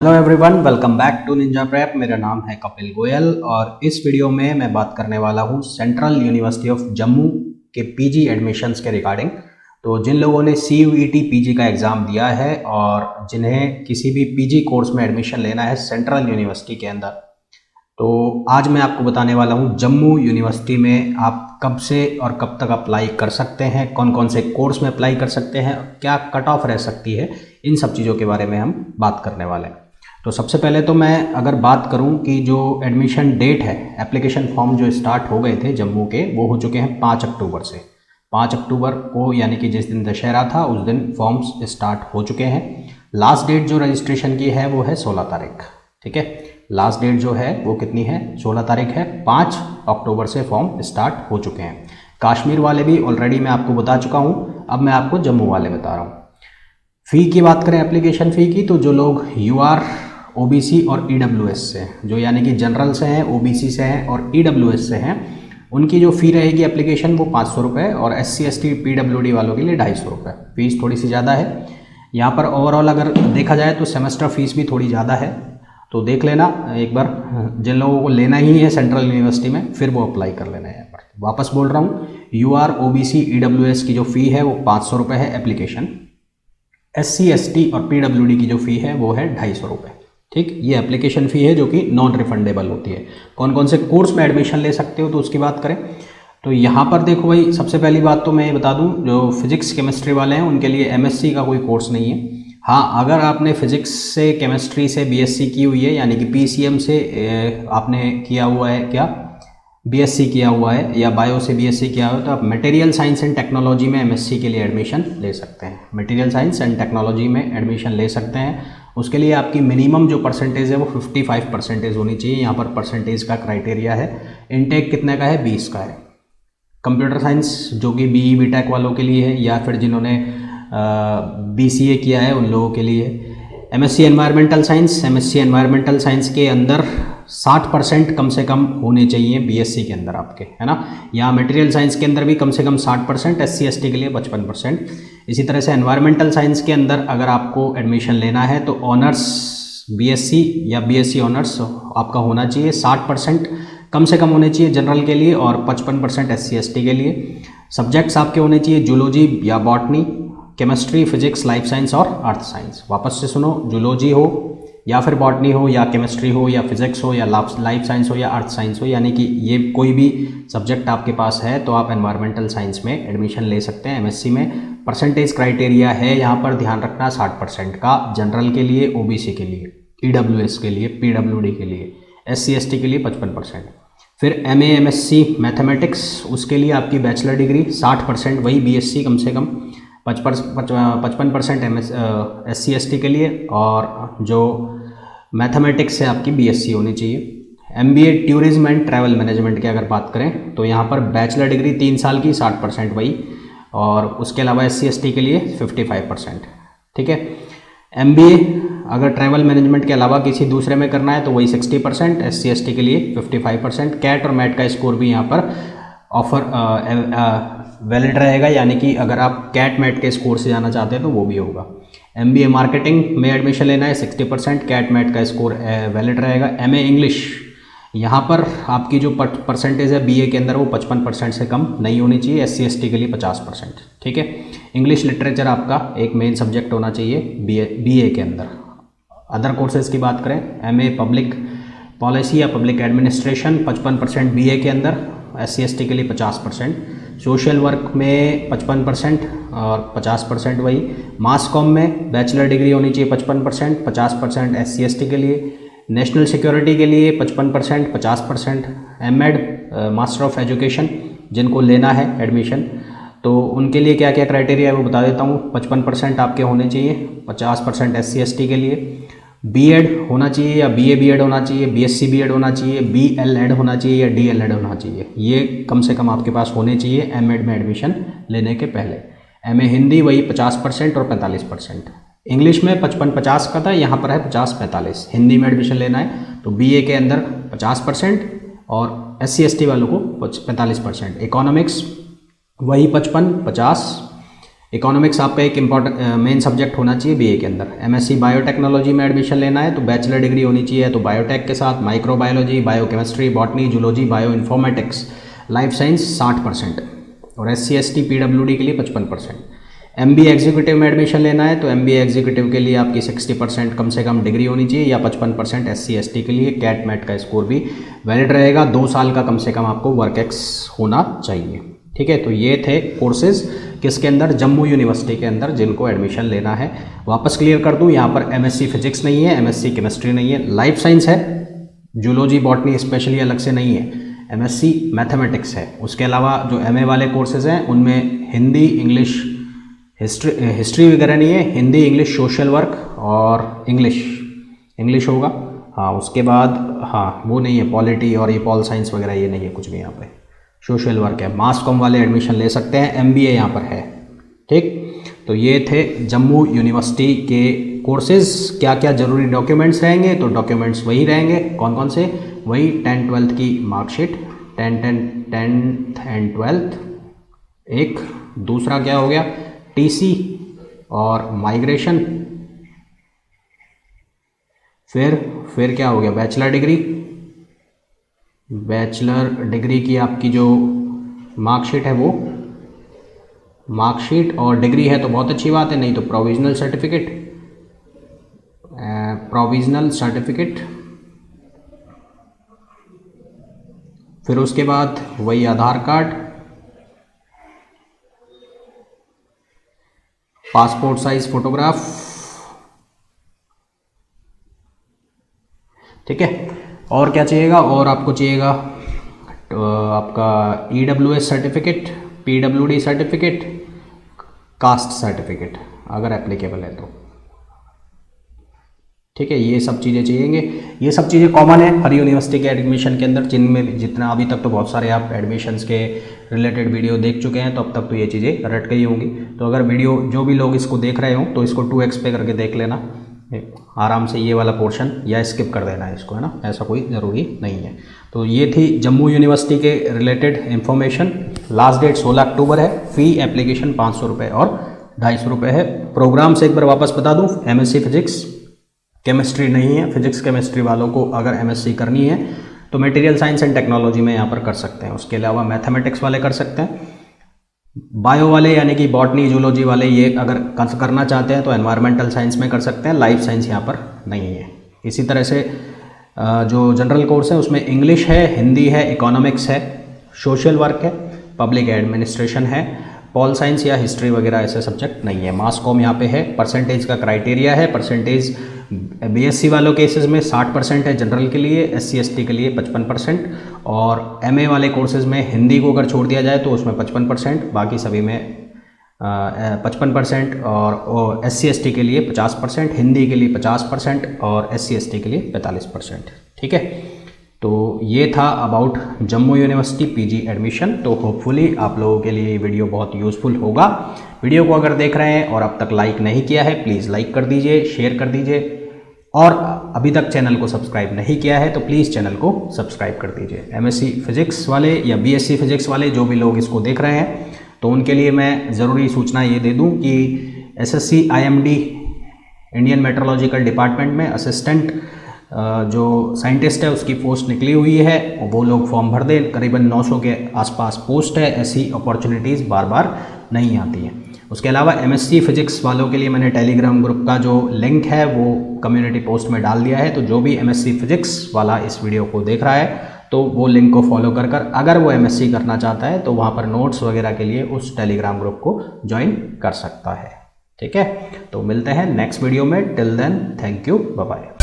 Hello everyone, welcome back to Ninja Prep. मेरा नाम है कपिल गोयल और इस वीडियो में मैं बात करने वाला हूँ सेंट्रल यूनिवर्सिटी ऑफ जम्मू के पीजी एडमिशन्स के रिगार्डिंग। तो जिन लोगों ने CUET पीजी का एग्ज़ाम दिया है और जिन्हें किसी भी पीजी कोर्स में एडमिशन लेना है सेंट्रल यूनिवर्सिटी के अंदर, तो आज मैं आपको बताने वाला हूँ जम्मू यूनिवर्सिटी में आप कब से और कब तक अप्लाई कर सकते हैं, कौन कौन से कोर्स में अप्लाई कर सकते हैं, क्या कट ऑफ रह सकती है, इन सब चीज़ों के बारे में हम बात करने वाले हैं। तो सबसे पहले तो मैं अगर बात करूं कि जो एडमिशन डेट है, एप्लीकेशन फॉर्म जो स्टार्ट हो गए थे जम्मू के, वो हो चुके हैं 5 अक्टूबर से। 5 अक्टूबर को यानी कि जिस दिन दशहरा था उस दिन फॉर्म्स स्टार्ट हो चुके हैं। लास्ट डेट जो रजिस्ट्रेशन की है वो है 16 तारीख। ठीक है, लास्ट डेट जो है वो कितनी है, 16 तारीख है। 5 अक्टूबर से फॉर्म स्टार्ट हो चुके हैं। कश्मीर वाले भी ऑलरेडी मैं आपको बता चुका हूँ, अब मैं आपको जम्मू वाले बता रहा हूँ। फ़ी की बात करें, एप्लीकेशन फ़ी की, तो जो लोग UR OBC और EWS से, जो यानी कि जनरल से हैं, OBC से हैं और EWS से हैं, उनकी जो फ़ी रहेगी एप्लीकेशन वो 500 रुपये, और SC ST PWD वालों के लिए 250 रुपये। फ़ीस थोड़ी सी ज़्यादा है यहाँ पर। ओवरऑल अगर देखा जाए तो सेमेस्टर फ़ीस भी थोड़ी ज़्यादा है, तो देख लेना एक बार। जिन लोगों को लेना ही है सेंट्रल यूनिवर्सिटी में, फिर वो अप्लाई कर लेना है। यहाँ पर वापस बोल रहा हूँ, UR OBC EWS की जो फ़ी है वो 500 रुपये है एप्लीकेशन। SC ST और PWD की जो फ़ी है वो है 250 रुपये। ठीक, ये एप्लीकेशन फ़ी है जो कि नॉन रिफंडेबल होती है। कौन कौन से कोर्स में एडमिशन ले सकते हो तो उसकी बात करें तो यहाँ पर देखो भाई, सबसे पहली बात तो मैं ये बता दूँ, जो फिजिक्स केमिस्ट्री वाले हैं उनके लिए MSc का कोई कोर्स नहीं है। हाँ, अगर आपने फिजिक्स से केमिस्ट्री से BSc की हुई है, यानी कि PCM से आपने किया हुआ है, क्या BSc किया हुआ है, या बायो से BSc किया हुआ है, तो आप मटेरियल साइंस एंड टेक्नोलॉजी में MSc के लिए एडमिशन ले सकते हैं। मटेरियल साइंस एंड टेक्नोलॉजी में एडमिशन ले सकते हैं। उसके लिए आपकी मिनिमम जो परसेंटेज है वो 55% होनी चाहिए। यहाँ पर परसेंटेज का क्राइटेरिया है। इनटेक कितने का है, 20 का है। कंप्यूटर साइंस जो कि BE BTech वालों के लिए है, या फिर जिन्होंने BCA किया है उन लोगों के लिए। MSc environmental science, MSc environmental science के अंदर 60% कम से कम होने चाहिए BSc के अंदर आपके, है ना। या मटेरियल साइंस के अंदर भी कम से कम 60%, SC ST के लिए 55%। इसी तरह से एनवायरमेंटल साइंस के अंदर अगर आपको एडमिशन लेना है तो ऑनर्स BSc या BSc ऑनर्स आपका होना चाहिए। 60% कम से कम होने चाहिए जनरल के लिए, और 55% SC ST के लिए। सब्जेक्ट्स आपके होने चाहिए जूलॉजी या botany, chemistry, physics, life science और अर्थ साइंस। वापस से सुनो, जूलॉजी हो या फिर बॉटनी हो या केमिस्ट्री हो या फिजिक्स हो या लाइफ साइंस हो या अर्थ साइंस हो, यानी कि ये कोई भी सब्जेक्ट आपके पास है तो आप एनवायरमेंटल साइंस में एडमिशन ले सकते हैं MSc में। परसेंटेज क्राइटेरिया है यहाँ पर ध्यान रखना 60% का, जनरल के लिए, OBC के लिए, EWS के लिए, PWD के लिए, SC ST के लिए 55%। फिर MA MSc मैथमेटिक्स, उसके लिए आपकी बैचलर डिग्री 60%, वही BSc कम से कम 55% SC ST के लिए, और जो मैथमेटिक्स है आपकी BSc होनी चाहिए। MBA tourism and travel management की अगर बात करें तो यहाँ पर बैचलर डिग्री 3 साल की 60% वही, और उसके अलावा SC ST के लिए 55%। ठीक है, MBA अगर ट्रैवल मैनेजमेंट के अलावा किसी दूसरे में करना है तो वही 60%, SC ST के लिए 55%। कैट और मैट का स्कोर भी यहाँ पर वैलिड रहेगा, यानी कि अगर आप कैट मैट के स्कोर से जाना चाहते हैं तो वो भी होगा। MBA मार्केटिंग में एडमिशन लेना है 60%, कैट मैट का स्कोर वैलिड रहेगा। MA इंग्लिश, यहाँ पर आपकी जो परसेंटेज है BA के अंदर वो 55% से कम नहीं होनी चाहिए, SC ST के लिए 50%। ठीक है, इंग्लिश लिटरेचर आपका एक मेन सब्जेक्ट होना चाहिए BA के अंदर। अदर कोर्सेज की बात करें, MA पब्लिक पॉलिसी या पब्लिक एडमिनिस्ट्रेशन 55% BA के अंदर, SC ST के लिए 50%। सोशल वर्क में 55% और 50% वही। मास कॉम में बैचलर डिग्री होनी चाहिए 55%, 50% SC ST के लिए। नेशनल सिक्योरिटी के लिए 55%, 50%। MEd मास्टर ऑफ एजुकेशन जिनको लेना है एडमिशन, तो उनके लिए क्या क्या क्राइटेरिया है वो बता देता हूँ। 55% आपके होने चाहिए, 50% SC ST के लिए। BEd होना चाहिए या BA BEd होना चाहिए, BSc BEd होना चाहिए, BLEd होना चाहिए या DLEd होना चाहिए, ये कम से कम आपके पास होने चाहिए MEd में एडमिशन लेने के पहले। MA हिंदी वही 50% और 45%। इंग्लिश में 55-50 का था, यहाँ पर है 50-45। हिंदी में एडमिशन लेना है तो BA के अंदर 50% और SC ST वालों को 45%। इकोनॉमिक्स वही 55-50। इकोनॉमिक्स आपका एक इम्पॉर्टेंट मेन सब्जेक्ट होना चाहिए बीए के अंदर। एमएससी बायोटेक्नोलॉजी में एडमिशन लेना है तो बैचलर डिग्री होनी चाहिए, तो बायोटेक के साथ microbiology, biochemistry, botany, zoology, bio informatics, life science 60% और SC ST PWD के लिए 55%। MBA एग्जीक्यूटिव में एडमिशन लेना है तो MBA एग्जीक्यूटिव के लिए आपकी 60% कम से कम डिग्री होनी चाहिए या 55% SC ST के लिए कैट मैट का स्कोर भी वैलिड रहेगा। 2 साल का कम से कम आपको वर्क एक्स होना चाहिए। ठीक है, तो ये थे कोर्सेज किसके अंदर, जम्मू यूनिवर्सिटी के अंदर, जिनको एडमिशन लेना है। वापस क्लियर कर दूं, यहाँ पर MSc फिजिक्स नहीं है, MSc केमिस्ट्री नहीं है, लाइफ साइंस है, जूलॉजी बॉटनी स्पेशली अलग से नहीं है, MSc मैथमेटिक्स है। उसके अलावा जो MA वाले कोर्सेज हैं उनमें हिंदी, इंग्लिश, हिस्ट्री वगैरह नहीं है, हिंदी, इंग्लिश, सोशल वर्क और इंग्लिश होगा। हाँ, उसके बाद हाँ वो नहीं है, पॉलिटी और ये पॉल साइंस वगैरह ये नहीं है कुछ भी, यहाँ पे सोशल वर्क है। मास कॉम वाले एडमिशन ले सकते हैं, MBA यहाँ पर है। ठीक, तो ये थे जम्मू यूनिवर्सिटी के कोर्सेज। क्या क्या ज़रूरी डॉक्यूमेंट्स रहेंगे, तो डॉक्यूमेंट्स वही रहेंगे, कौन कौन से, वही 10th-12th की मार्कशीट, 10th एंड 12th एक, दूसरा क्या हो गया TC और माइग्रेशन, फिर क्या हो गया बैचलर डिग्री की आपकी जो मार्कशीट है वो, मार्कशीट और डिग्री है तो बहुत अच्छी बात है, नहीं तो प्रोविजनल सर्टिफिकेट, फिर उसके बाद वही आधार कार्ड, पासपोर्ट साइज फोटोग्राफ। ठीक है, और क्या चाहिएगा, और आपको चाहिएगा आपका EWS certificate, PWD certificate, caste certificate अगर एप्लीकेबल है तो। ठीक है, ये सब चीज़ें चाहिएंगे। ये सब चीज़ें कॉमन है हर यूनिवर्सिटी के एडमिशन के अंदर, जिनमें जितना अभी तक तो बहुत सारे आप एडमिशन्स के रिलेटेड वीडियो देख चुके हैं, तो अब तक तो ये चीज़ें रट गई होंगी। तो अगर वीडियो जो भी लोग इसको देख रहे हो तो इसको 2x पे करके देख लेना आराम से, ये वाला पोर्शन, या स्किप कर देना है इसको, है ना, ऐसा कोई ज़रूरी नहीं है। तो ये थी जम्मू यूनिवर्सिटी के रिलेटेड इन्फॉर्मेशन। लास्ट डेट 16 अक्टूबर है। फ़ी एप्लीकेशन 500 रुपये और 250 रुपये है। प्रोग्राम से एक बार वापस बता दूँ, MSc फिजिक्स, केमिस्ट्री नहीं है। फिजिक्स केमिस्ट्री वालों को अगर MSc करनी है तो मटेरियल साइंस एंड टेक्नोलॉजी में यहाँ पर कर सकते हैं। उसके अलावा मैथमेटिक्स वाले कर सकते हैं, बायो वाले यानी कि बॉटनी, जूलॉजी वाले ये अगर करना चाहते हैं तो एनवायरमेंटल साइंस में कर सकते हैं, लाइफ साइंस यहाँ पर नहीं है। इसी तरह से जो जनरल कोर्स है उसमें इंग्लिश है, हिंदी है, इकोनॉमिक्स है, सोशल वर्क है, पब्लिक एडमिनिस्ट्रेशन है, पॉल साइंस या हिस्ट्री वगैरह ऐसे सब्जेक्ट नहीं है। मास कॉम यहाँ पे है। परसेंटेज का क्राइटेरिया है, परसेंटेज BSc वालों केसेस में 60% है जनरल के लिए, SC ST के लिए 55%, और MA वाले कोर्सेज में हिंदी को अगर छोड़ दिया जाए तो उसमें 55%, बाकी सभी में 55%, और SC ST के लिए 50%, हिंदी के लिए 50% और SC ST के लिए 45%। ठीक है, तो ये था about Jammu university PG admission. तो होपफुली आप लोगों के लिए ये वीडियो बहुत यूज़फुल होगा। वीडियो को अगर देख रहे हैं और अब तक लाइक नहीं किया है, प्लीज़ लाइक कर दीजिए, शेयर कर दीजिए, और अभी तक चैनल को सब्सक्राइब नहीं किया है तो प्लीज़ चैनल को सब्सक्राइब कर दीजिए। MSc फिजिक्स वाले या BSc फिजिक्स वाले जो भी लोग इसको देख रहे हैं तो उनके लिए मैं ज़रूरी सूचना ये दे दूं कि SSC IMD Indian meteorological department में असिस्टेंट जो साइंटिस्ट है उसकी पोस्ट निकली हुई है, वो लोग फॉर्म भर दें। करीबन 900 के आसपास पोस्ट है। ऐसी अपॉर्चुनिटीज़ बार बार नहीं आती हैं। उसके अलावा MSc फिजिक्स वालों के लिए मैंने टेलीग्राम ग्रुप का जो लिंक है वो कम्युनिटी पोस्ट में डाल दिया है। तो जो भी MSc फिजिक्स वाला इस वीडियो को देख रहा है तो वो लिंक को फॉलो कर अगर वो MSc करना चाहता है तो वहाँ पर नोट्स वगैरह के लिए उस टेलीग्राम ग्रुप को ज्वाइन कर सकता है। ठीक है, तो मिलते हैं नेक्स्ट वीडियो में। Till then, thank you, bye bye.